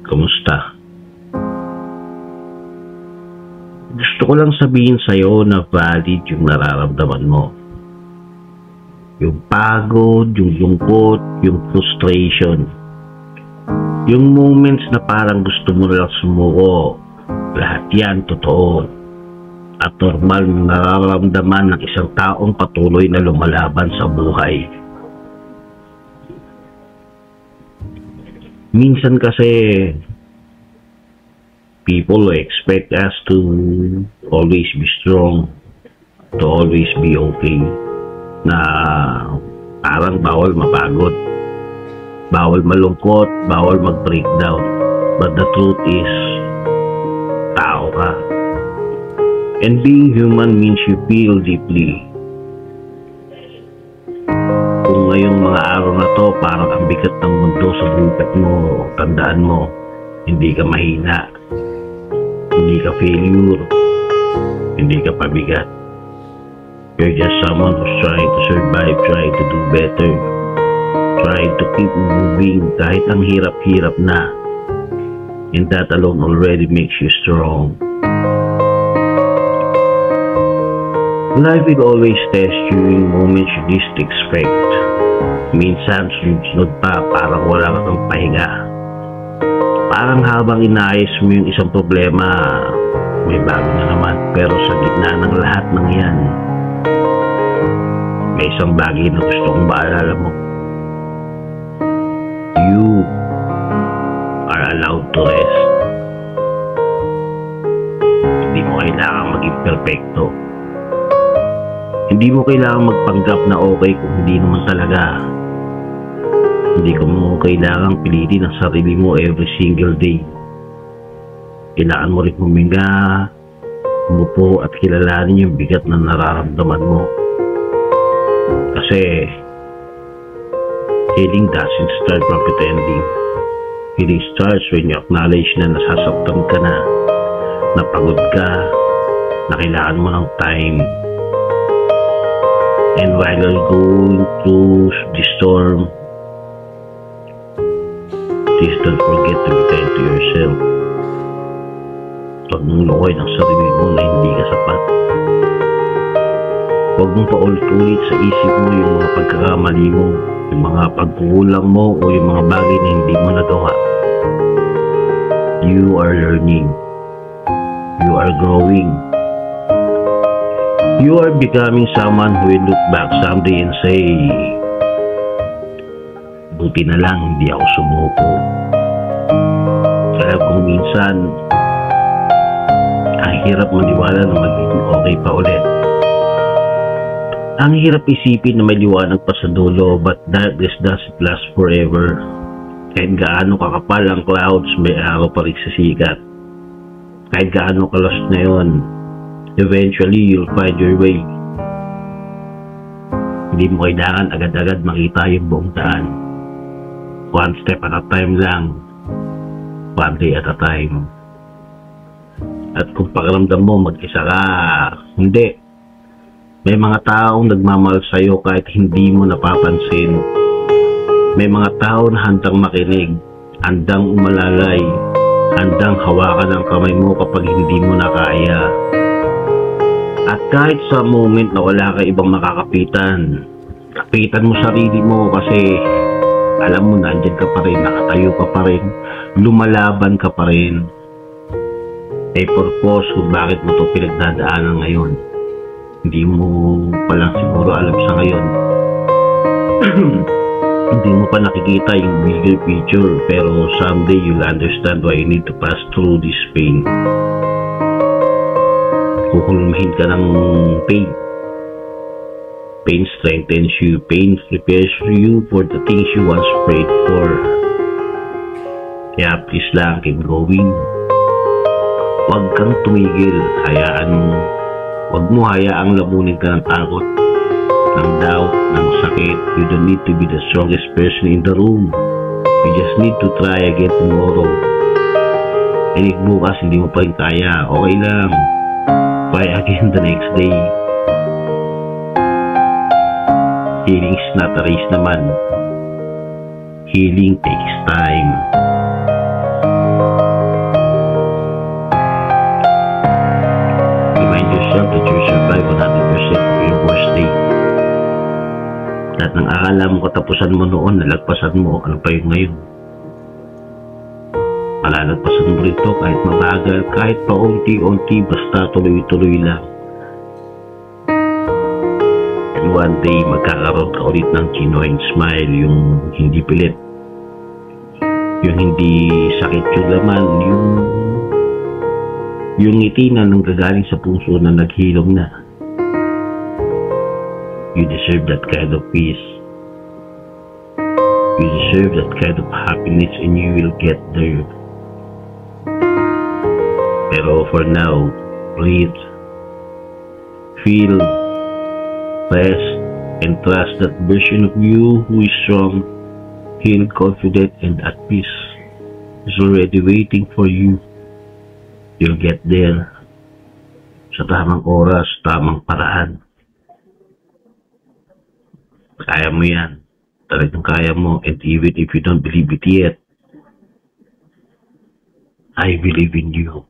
Kumusta? Gusto ko lang sabihin sa'yo na valid yung nararamdaman mo. Yung pagod, yung lungkot, yung frustration. Yung moments na parang gusto mo lang sumuko. Lahat yan totoo. At normal na nararamdaman ng isang taong patuloy na lumalaban sa buhay. Minsan kasi people expect us to always be strong, to always be okay, na parang bawal mapagod, bawal malungkot, bawal mag-breakdown. But the truth is, tao ka. And being human means you feel deeply. Kung ngayong mga araw na to parang ang bigat ng mundo sa bukat mo, tandaan mo, hindi ka mahina, hindi ka failure, hindi ka pabigat. You're just someone who's trying to survive, trying to do better, trying to keep moving kahit ang hirap-hirap na. And that alone already makes you strong. Life will always test you in moments you least expect. Minsan sunod pa parang wala kang pahinga. Parang habang inaayos mo yung isang problema, may bago na naman. Pero sa gitna ng lahat ng yan, may isang bagay na gusto kong maalala mo. You are allowed to rest. Hindi mo kailangan maging perfecto. Hindi mo kailangan magpanggap na okay kung hindi naman talaga. Hindi mo kailangan pilitin ang sarili mo every single day. Kailangan mo rin huminga, umupo at kilalanin yung bigat na nararamdaman mo. Kasi healing doesn't start from pretending. Healing starts when you acknowledge na nasasaktan ka na, napagod ka, na kailangan mo ng time. And while you're going through the storm, please don't forget to be kind to yourself. Huwag mong lukoyin ang sarili mo na hindi ka sapat. Huwag mong paulit-ulit sa isip mo yung mga pagkakamali mo, yung mga pagkukulang mo o yung mga bagay na hindi mo nagawa. You are learning. You are growing. You are becoming someone who will look back someday and say, buti na lang hindi ako sumuko. Kaya kung minsan, ang hirap maniwala na magiging okay pa ulit. Ang hirap isipin na may liwanag pa sa dulo, but darkness doesn't last forever. Kahit gaano kakapal ang clouds, may araw pa rin sa sikat. Kahit gaano ka-lost na yun, eventually you'll find your way. Hindi mo kailangan agad-agad makita yung buong daan. One step at a time lang. One day at a time. At kung pakiramdam mo mag-isa ka, hindi. May mga taong nagmamahal sa'yo kahit hindi mo napapansin. May mga tao na handang makinig, handang umalalay, handang hawakan ang kamay mo kapag hindi mo na kaya. At kahit sa moment na wala ka ibang makakapitan, kapitan mo sarili mo kasi alam mo na andyan ka pa rin, nakatayo ka pa rin, lumalaban ka pa rin. May purpose kung bakit mo ito pinagdadaanan ngayon. Hindi mo pa lang siguro alam sa ngayon. Hindi mo pa nakikita yung bigger picture, pero someday you'll understand why you need to pass through this pain. Kukulmahin ka ng pain. Pain strengthens you. Pain prepares you for the things you once prayed for. Kaya please lang, keep going. Huwag kang tumigil. Huwag mo hayaang lamunin ka ng takot, ng doubt, ng sakit. You don't need to be the strongest person in the room. You just need to try again tomorrow. And if bukas hindi mo pa rin kaya, okay lang. Try again the next day. Healing is not a race naman. Healing takes time. of your worst day. Lahat ng akala mo katapusan mo noon, nalagpasan mo, ano pa yung ngayon? Malalagpasan mo rito kahit mabagal, kahit paunti-unti, basta tuloy-tuloy lang. And one day, magkakaroon ka ulit ng genuine smile, yung hindi pilit, yung hindi sakit yung laman, yung ngiti na nanggagaling sa puso na naghilom na. You deserve that kind of peace. You deserve that kind of happiness, and you will get there. Pero for now, breathe, feel, rest, and trust that version of you who is strong, healed, confident, and at peace is already waiting for you. You'll get there sa tamang oras, tamang paraan. Kaya mo yan. Talagang kaya mo. And even if you don't believe it yet, I believe in you.